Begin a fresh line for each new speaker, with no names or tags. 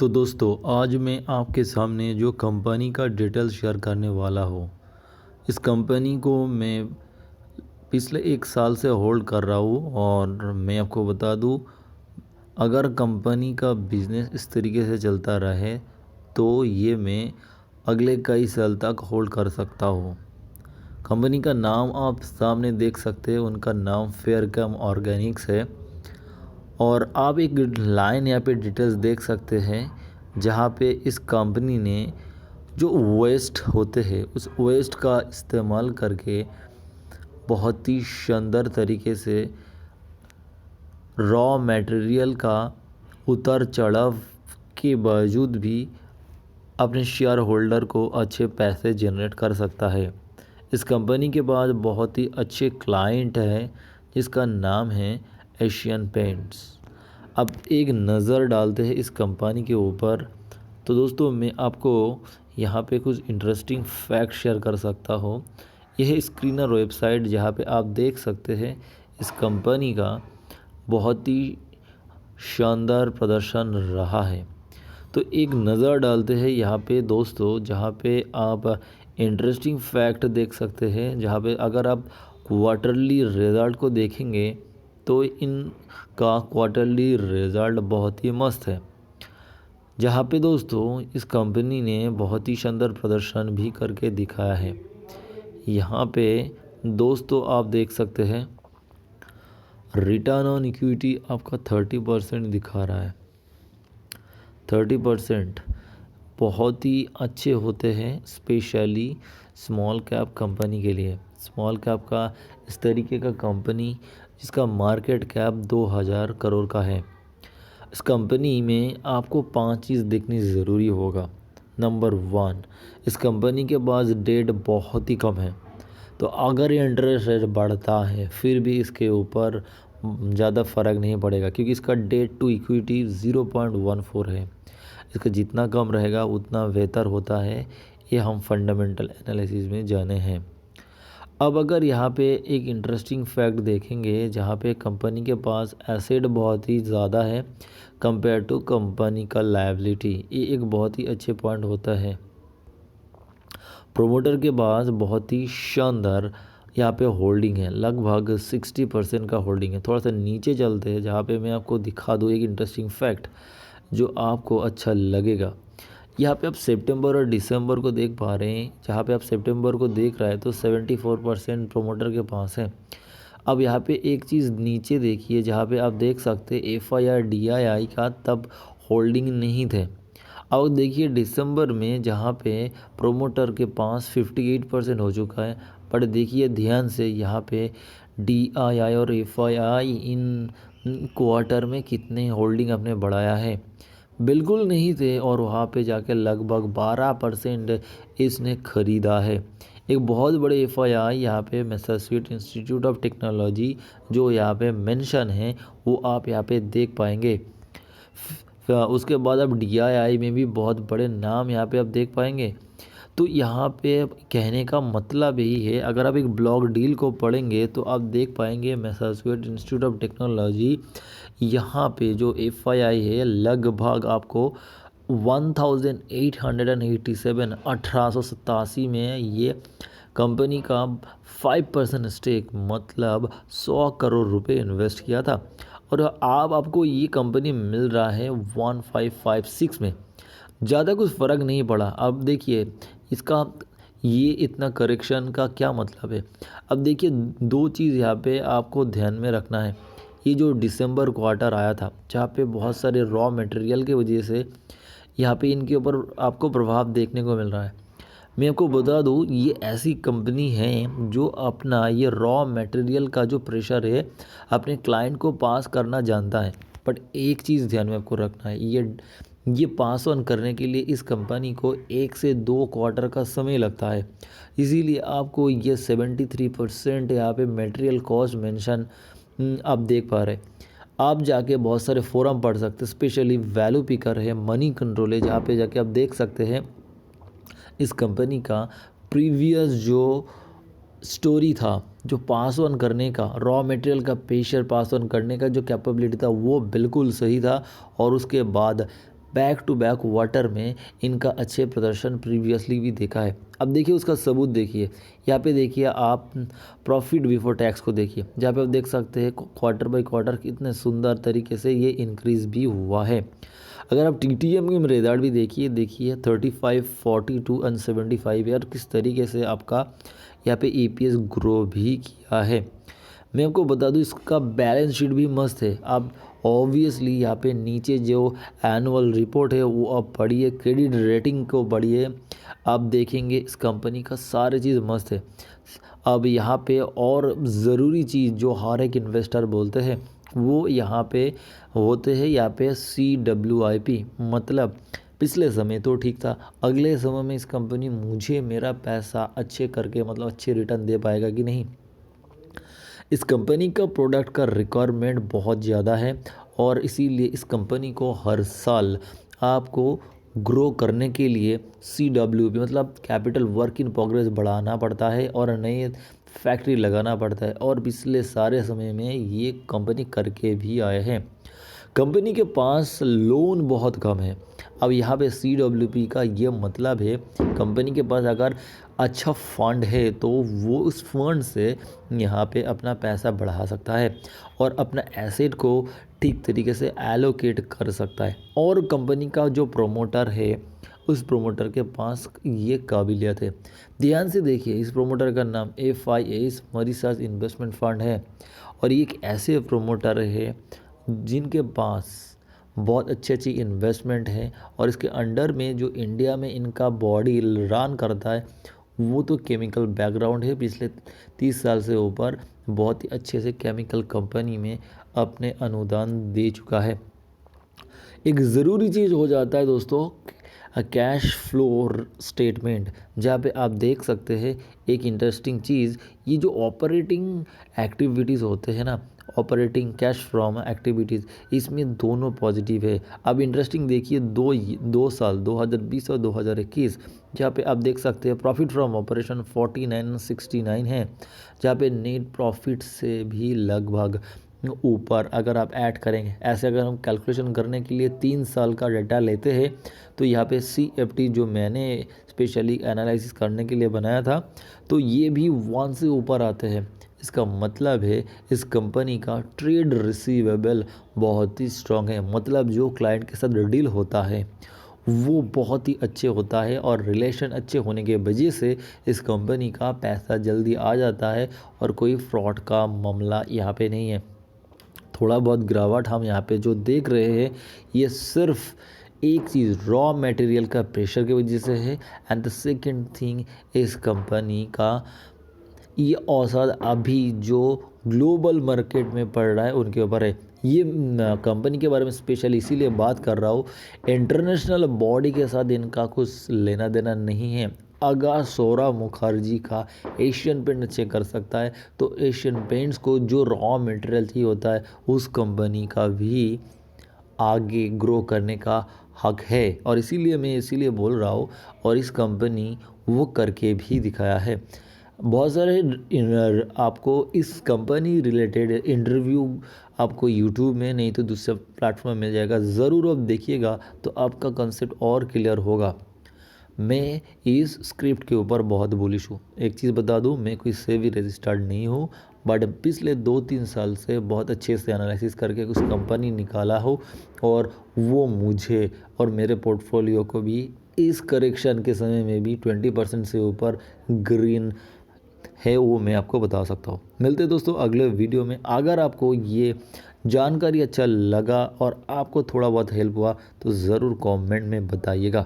तो दोस्तों आज मैं आपके सामने जो कंपनी का डिटेल शेयर करने वाला हूँ, इस कंपनी को मैं पिछले 1 साल से होल्ड कर रहा हूँ और मैं आपको बता दूँ, अगर कंपनी का बिज़नेस इस तरीके से चलता रहे तो ये मैं अगले कई साल तक होल्ड कर सकता हूँ। कंपनी का नाम आप सामने देख सकते हैं, उनका नाम फेयरकम ऑर्गेनिक्स है। और आप एक लाइन यहाँ पे डिटेल्स देख सकते हैं, जहाँ पे इस कंपनी ने जो वेस्ट होते हैं उस वेस्ट का इस्तेमाल करके बहुत ही शानदार तरीके से रॉ मटेरियल का उतार चढ़ाव के बावजूद भी अपने शेयर होल्डर को अच्छे पैसे जनरेट कर सकता है। इस कंपनी के पास बहुत ही अच्छे क्लाइंट हैं जिसका नाम है एशियन पेंट्स। अब एक नज़र डालते हैं इस कंपनी के ऊपर। तो दोस्तों मैं आपको यहाँ पे कुछ इंटरेस्टिंग फैक्ट शेयर कर सकता हूँ। यह स्क्रीनर वेबसाइट जहाँ पे आप देख सकते हैं इस कंपनी का बहुत ही शानदार प्रदर्शन रहा है। तो एक नज़र डालते हैं यहाँ पे दोस्तों, जहाँ पे आप इंटरेस्टिंग फैक्ट देख सकते हैं, जहाँ पे अगर आप क्वार्टरली रिज़ल्ट को देखेंगे तो इनका क्वार्टरली रिज़ल्ट बहुत ही मस्त है। जहाँ पे दोस्तों इस कंपनी ने बहुत ही शानदार प्रदर्शन भी करके दिखाया है। यहाँ पे दोस्तों आप देख सकते हैं रिटर्न ऑन इक्विटी आपका 30% दिखा रहा है। 30% बहुत ही अच्छे होते हैं, स्पेशली स्मॉल कैप कंपनी के लिए। स्मॉल कैप का इस तरीके का कंपनी जिसका मार्केट कैप 2000 करोड़ का है, इस कंपनी में आपको 5 चीज़ देखनी ज़रूरी होगा। नंबर 1, इस कंपनी के पास डेट बहुत ही कम है। तो अगर ये इंटरेस्ट रेट बढ़ता है फिर भी इसके ऊपर ज़्यादा फ़र्क नहीं पड़ेगा, क्योंकि इसका डेट टू इक्विटी 0.14 है। इसका जितना कम रहेगा उतना बेहतर होता है, ये हम फंडामेंटल एनालिसिस में जाने हैं। अब अगर यहाँ पे एक इंटरेस्टिंग फैक्ट देखेंगे, जहाँ पे कंपनी के पास एसेट बहुत ही ज़्यादा है कंपेयर टू कंपनी का लायबिलिटी, ये एक बहुत ही अच्छे पॉइंट होता है। प्रोमोटर के पास बहुत ही शानदार यहाँ पे होल्डिंग है, लगभग 60% का होल्डिंग है। थोड़ा सा नीचे चलते हैं जहाँ पे मैं आपको दिखा दूँ एक इंटरेस्टिंग फैक्ट जो आपको अच्छा लगेगा। यहाँ पे आप सितंबर और दिसंबर को देख पा रहे हैं। जहाँ पे आप सितंबर को देख रहे हैं तो 74% प्रोमोटर के पास है। अब यहाँ पे एक चीज़ नीचे देखिए, जहाँ पे आप देख सकते हैं FIR DII का तब होल्डिंग नहीं थे। अब देखिए दिसंबर में जहाँ पे प्रोमोटर के पास 58% हो चुका है, बट देखिए ध्यान से यहाँ पे DII और FII इन क्वार्टर में कितने होल्डिंग अपने बढ़ाया है, बिल्कुल नहीं थे। और वहाँ पे जाके लगभग 12% इसने ख़रीदा है। एक बहुत बड़े FII यहाँ पे मैसाचुसेट्स इंस्टीट्यूट ऑफ टेक्नोलॉजी जो यहाँ पे मेंशन है वो आप यहाँ पे देख पाएंगे। उसके बाद अब DII में भी बहुत बड़े नाम यहाँ पे आप देख पाएंगे। तो यहाँ पे कहने का मतलब यही है, अगर आप एक ब्लॉक डील को पढ़ेंगे तो आप देख पाएंगे मैसाचुसेट्स इंस्टीट्यूट ऑफ टेक्नोलॉजी यहाँ पे जो FII है लगभग आपको 1887 1887 में ये कंपनी का 5% स्टेक मतलब 100 करोड़ रुपए इन्वेस्ट किया था, और अब आपको ये कंपनी मिल रहा है 1556 में। ज़्यादा कुछ फ़र्क नहीं पड़ा। अब देखिए इसका ये इतना करेक्शन का क्या मतलब है। अब देखिए दो चीज़ यहाँ पे आपको ध्यान में रखना है। ये जो दिसंबर क्वार्टर आया था जहाँ पे बहुत सारे रॉ मटेरियल की वजह से यहाँ पे इनके ऊपर आपको प्रभाव देखने को मिल रहा है। मैं आपको बता दूँ ये ऐसी कंपनी है जो अपना ये रॉ मटेरियल का जो प्रेशर है अपने क्लाइंट को पास करना जानता है। बट एक चीज़ ध्यान में आपको रखना है, ये पास ऑन करने के लिए इस कंपनी को 1 से 2 क्वार्टर का समय लगता है। इसीलिए आपको ये 73% यहाँ पे मटेरियल कॉस्ट मेंशन आप देख पा रहे। आप जाके बहुत सारे फोरम पढ़ सकते हैं, स्पेशली वैल्यू पिकर है, मनी कंट्रोल है, जहाँ पे जाके आप देख सकते हैं इस कंपनी का प्रीवियस जो स्टोरी था, जो पास ऑन करने का रॉ मटेरियल का प्रेशर पास ऑन करने का जो कैपेबिलिटी था वो बिल्कुल सही था। और उसके बाद बैक टू बैक क्वार्टर में इनका अच्छे प्रदर्शन प्रीवियसली भी देखा है। अब देखिए उसका सबूत देखिए, यहाँ पे देखिए आप प्रॉफिट बिफोर टैक्स को देखिए, जहाँ पे आप देख सकते हैं क्वार्टर बाय क्वार्टर कितने सुंदर तरीके से ये इंक्रीज़ भी हुआ है। अगर आप टीटीएम की रिजल्ट भी देखिए 35, 42 एंड 75 यार किस तरीके से आपका यहाँ पे ईपीएस ग्रो भी किया है। मैं आपको बता दूं इसका बैलेंस शीट भी मस्त है। आप ऑब्वियसली यहाँ पे नीचे जो एनुअल रिपोर्ट है वो आप पढ़िए, क्रेडिट रेटिंग को पढ़िए, आप देखेंगे इस कंपनी का सारी चीज़ मस्त है। अब यहाँ पे और ज़रूरी चीज़ जो हर एक इन्वेस्टर बोलते हैं वो यहाँ पे होते हैं, यहाँ पे CWIP, मतलब पिछले समय तो ठीक था, अगले समय में इस कंपनी मुझे मेरा पैसा अच्छे करके मतलब अच्छे रिटर्न दे पाएगा कि नहीं। इस कंपनी का प्रोडक्ट का रिक्वायरमेंट बहुत ज़्यादा है और इसीलिए इस कंपनी को हर साल आपको ग्रो करने के लिए CWP मतलब कैपिटल वर्क इन प्रोग्रेस बढ़ाना पड़ता है और नए फैक्ट्री लगाना पड़ता है, और पिछले सारे समय में ये कंपनी करके भी आए हैं। कंपनी के पास लोन बहुत कम है। अब यहाँ पे CWP का ये मतलब है कंपनी के पास अगर अच्छा फंड है तो वो उस फंड से यहाँ पे अपना पैसा बढ़ा सकता है और अपना एसेट को ठीक तरीके से एलोकेट कर सकता है। और कंपनी का जो प्रोमोटर है उस प्रोमोटर के पास ये काबिलियत है। ध्यान से देखिए, इस प्रोमोटर का नाम FIS मॉरिशस इन्वेस्टमेंट फंड है और ये एक ऐसे प्रोमोटर है जिनके पास बहुत अच्छी इन्वेस्टमेंट है और इसके अंडर में जो इंडिया में इनका बॉडी रन करता है वो तो केमिकल बैकग्राउंड है। पिछले 30 साल से ऊपर बहुत ही अच्छे से केमिकल कंपनी में अपने अनुदान दे चुका है। एक ज़रूरी चीज़ हो जाता है दोस्तों कैश फ्लो स्टेटमेंट, जहाँ पे आप देख सकते हैं एक इंटरेस्टिंग चीज़, ये जो ऑपरेटिंग एक्टिविटीज़ होते हैं ना, ऑपरेटिंग कैश फ्रॉम एक्टिविटीज़, इसमें दोनों पॉजिटिव है। अब इंटरेस्टिंग देखिए दो साल 2020 और 2021, जहाँ पे आप देख सकते हैं प्रॉफिट फ्रॉम ऑपरेशन 49 69 है, जहाँ पे नेट प्रॉफिट से भी लगभग ऊपर अगर आप ऐड करेंगे। ऐसे अगर हम कैलकुलेशन करने के लिए 3 साल का डाटा लेते हैं तो यहाँ पे CFT जो मैंने स्पेशली एनालिसिस करने के लिए बनाया था तो ये भी 1 से ऊपर आते हैं। इसका मतलब है इस कंपनी का ट्रेड रिसीवेबल बहुत ही स्ट्रांग है, मतलब जो क्लाइंट के साथ डील होता है वो बहुत ही अच्छे होता है और रिलेशन अच्छे होने के वजह से इस कंपनी का पैसा जल्दी आ जाता है और कोई फ्रॉड का मामला यहाँ पे नहीं है। थोड़ा बहुत गिरावट हम यहाँ पे जो देख रहे हैं ये सिर्फ एक चीज़ रॉ मटेरियल का प्रेशर की वजह से है। एंड द सेकंड थिंग इस कंपनी का ये औसत अभी जो ग्लोबल मार्केट में पड़ रहा है उनके ऊपर है। ये कंपनी के बारे में स्पेशल इसीलिए बात कर रहा हूँ, इंटरनेशनल बॉडी के साथ इनका कुछ लेना देना नहीं है। अगर सौरभ मुखर्जी का एशियन पेंट चेक कर सकता है तो एशियन पेंट्स को जो रॉ मटेरियल चाहिए होता है उस कंपनी का भी आगे ग्रो करने का हक है, और इसीलिए मैं बोल रहा हूँ। और इस कंपनी वो करके भी दिखाया है। बहुत सारे आपको इस कंपनी रिलेटेड इंटरव्यू आपको यूट्यूब में नहीं तो दूसरे प्लेटफॉर्म में मिल जाएगा, ज़रूर आप देखिएगा तो आपका कंसेप्ट और क्लियर होगा। मैं इस स्क्रिप्ट के ऊपर बहुत बुलिश हूँ। एक चीज़ बता दूँ, मैं कोई सेबी रजिस्टर्ड नहीं हूँ, बट पिछले 2-3 साल से बहुत अच्छे से एनालिसिस करके कुछ कंपनी निकाला हो और वो मुझे और मेरे पोर्टफोलियो को भी इस करेक्शन के समय में भी 20% से ऊपर ग्रीन है वो मैं आपको बता सकता हूँ। मिलते हैं दोस्तों अगले वीडियो में। अगर आपको ये जानकारी अच्छा लगा और आपको थोड़ा बहुत हेल्प हुआ तो ज़रूर कमेंट में बताइएगा।